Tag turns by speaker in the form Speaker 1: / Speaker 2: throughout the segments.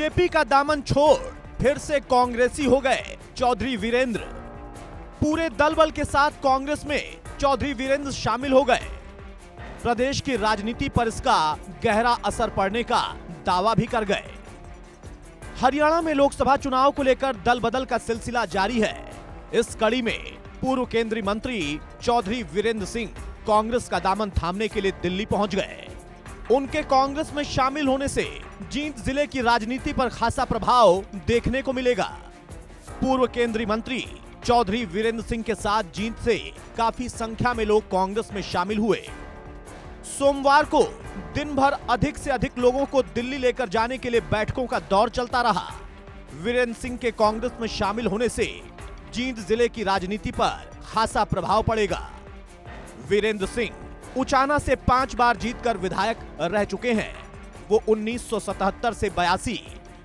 Speaker 1: BJP का दामन छोड़ फिर से कांग्रेसी हो गए चौधरी वीरेंद्र। पूरे दल बल के साथ कांग्रेस में चौधरी वीरेंद्र शामिल हो गए। प्रदेश की राजनीति पर इसका गहरा असर पड़ने का दावा भी कर गए। हरियाणा में लोकसभा चुनाव को लेकर दल बदल का सिलसिला जारी है। इस कड़ी में पूर्व केंद्रीय मंत्री चौधरी वीरेंद्र सिंह कांग्रेस का दामन थामने के लिए दिल्ली पहुंच गए। उनके कांग्रेस में शामिल होने से जींद जिले की राजनीति पर खासा प्रभाव देखने को मिलेगा। पूर्व केंद्रीय मंत्री चौधरी वीरेंद्र सिंह के साथ जींद से काफी संख्या में लोग कांग्रेस में शामिल हुए। सोमवार को दिन भर अधिक से अधिक लोगों को दिल्ली लेकर जाने के लिए बैठकों का दौर चलता रहा। वीरेंद्र सिंह के कांग्रेस में शामिल होने से जींद जिले की राजनीति पर खासा प्रभाव पड़ेगा। वीरेंद्र सिंह उचाना से 5 बार जीतकर विधायक रह चुके हैं। वो 1977 से 82,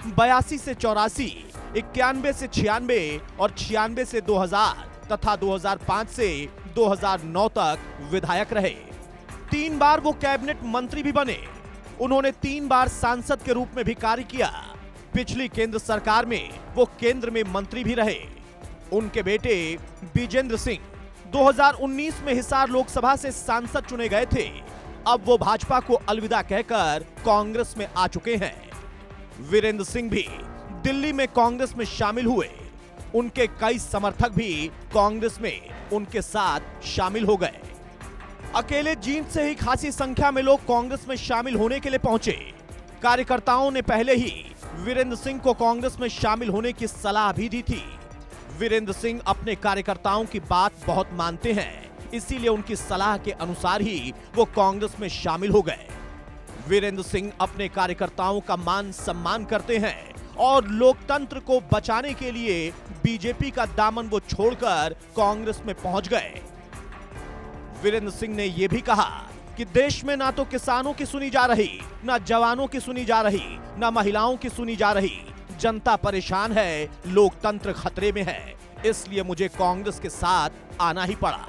Speaker 1: 82 से 84, 91 से 96 और 96 से 2000 तथा 2005 से 2009 तक विधायक रहे। 3 बार वो कैबिनेट मंत्री भी बने। उन्होंने 3 बार सांसद के रूप में भी कार्य किया। पिछली केंद्र सरकार में वो केंद्र में मंत्री भी रहे। उनके बेटे बिजेंद्र सिंह 2019 में हिसार लोकसभा से सांसद चुने गए थे। अब वो भाजपा को अलविदा कहकर कांग्रेस में आ चुके हैं। वीरेंद्र सिंह भी दिल्ली में कांग्रेस में शामिल हुए। उनके कई समर्थक भी कांग्रेस में उनके साथ शामिल हो गए। अकेले जींद से ही खासी संख्या में लोग कांग्रेस में शामिल होने के लिए पहुंचे। कार्यकर्ताओं ने पहले ही वीरेंद्र सिंह को कांग्रेस में शामिल होने की सलाह भी दी थी। वीरेंद्र सिंह अपने कार्यकर्ताओं की बात बहुत मानते हैं, इसीलिए उनकी सलाह के अनुसार ही वो कांग्रेस में शामिल हो गए। वीरेंद्र सिंह अपने कार्यकर्ताओं का मान सम्मान करते हैं और लोकतंत्र को बचाने के लिए बीजेपी का दामन वो छोड़कर कांग्रेस में पहुंच गए। वीरेंद्र सिंह ने यह भी कहा कि देश में ना तो किसानों की सुनी जा रही, ना जवानों की सुनी जा रही, ना महिलाओं की सुनी जा रही। जनता परेशान है, लोकतंत्र खतरे में है, इसलिए मुझे कांग्रेस के साथ आना ही पड़ा।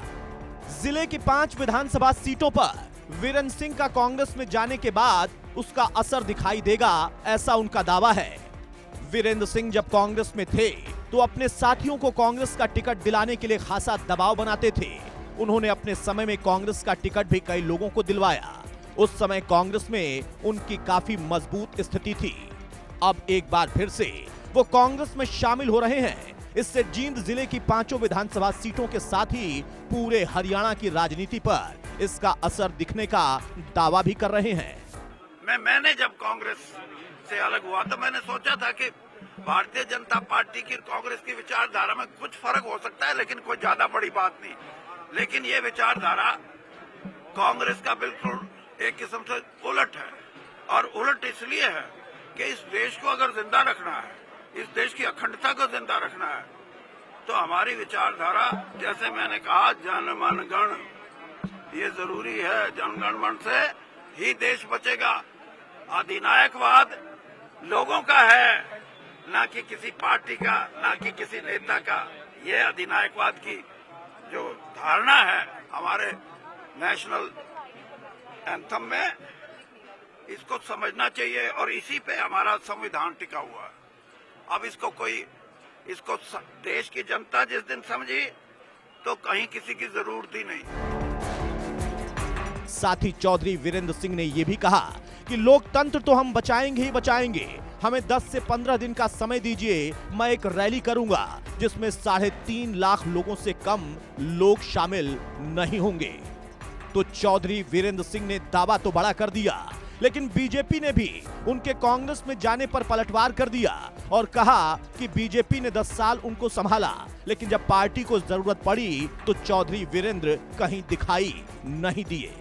Speaker 1: जिले की 5 विधानसभा सीटों पर वीरेंद्र सिंह का कांग्रेस में जाने के बाद उसका असर दिखाई देगा, ऐसा उनका दावा है। वीरेंद्र सिंह जब कांग्रेस में थे तो अपने साथियों को कांग्रेस का टिकट दिलाने के लिए खासा दबाव बनाते थे। उन्होंने अपने समय में कांग्रेस का टिकट भी कई लोगों को दिलवाया। उस समय कांग्रेस में उनकी काफी मजबूत स्थिति थी। अब एक बार फिर से वो कांग्रेस में शामिल हो रहे हैं। इससे जींद जिले की 5 विधानसभा सीटों के साथ ही पूरे हरियाणा की राजनीति पर इसका असर दिखने का दावा भी कर रहे हैं।
Speaker 2: मैंने जब कांग्रेस से अलग हुआ तो मैंने सोचा था कि भारतीय जनता पार्टी की कांग्रेस की विचारधारा में कुछ फर्क हो सकता है, लेकिन कोई ज्यादा बड़ी बात नहीं। लेकिन ये विचारधारा कांग्रेस का बिल्कुल एक किस्म से उलट है, और उलट इसलिए है कि इस देश को अगर जिंदा रखना है, इस देश की अखंडता को जिंदा रखना है, तो हमारी विचारधारा, जैसे मैंने कहा, जन मन गण, ये जरूरी है। जन गण मन से ही देश बचेगा। अधिनायकवाद लोगों का है, ना कि किसी पार्टी का, ना कि किसी नेता का। ये अधिनायकवाद की जो धारणा है हमारे नेशनल एंथम में, इसको समझना चाहिए, और इसी पे हमारा संविधान टिका हुआ है। अब इसको देश की जनता जिस दिन समझी तो कहीं किसी की जरूरत ही नहीं।
Speaker 1: साथ ही चौधरी वीरेंद्र सिंह ने यह भी कहा कि लोकतंत्र तो हम बचाएंगे ही बचाएंगे। हमें 10 से 15 दिन का समय दीजिए, मैं एक रैली करूंगा जिसमें 3.5 लाख लोगों से कम लोग शामिल नहीं होंगे। तो चौधरी वीरेंद्र सिंह ने दावा तो बड़ा कर दिया, लेकिन बीजेपी ने भी उनके कांग्रेस में जाने पर पलटवार कर दिया और कहा कि बीजेपी ने 10 साल उनको संभाला, लेकिन जब पार्टी को जरूरत पड़ी तो चौधरी वीरेंद्र कहीं दिखाई नहीं दिए।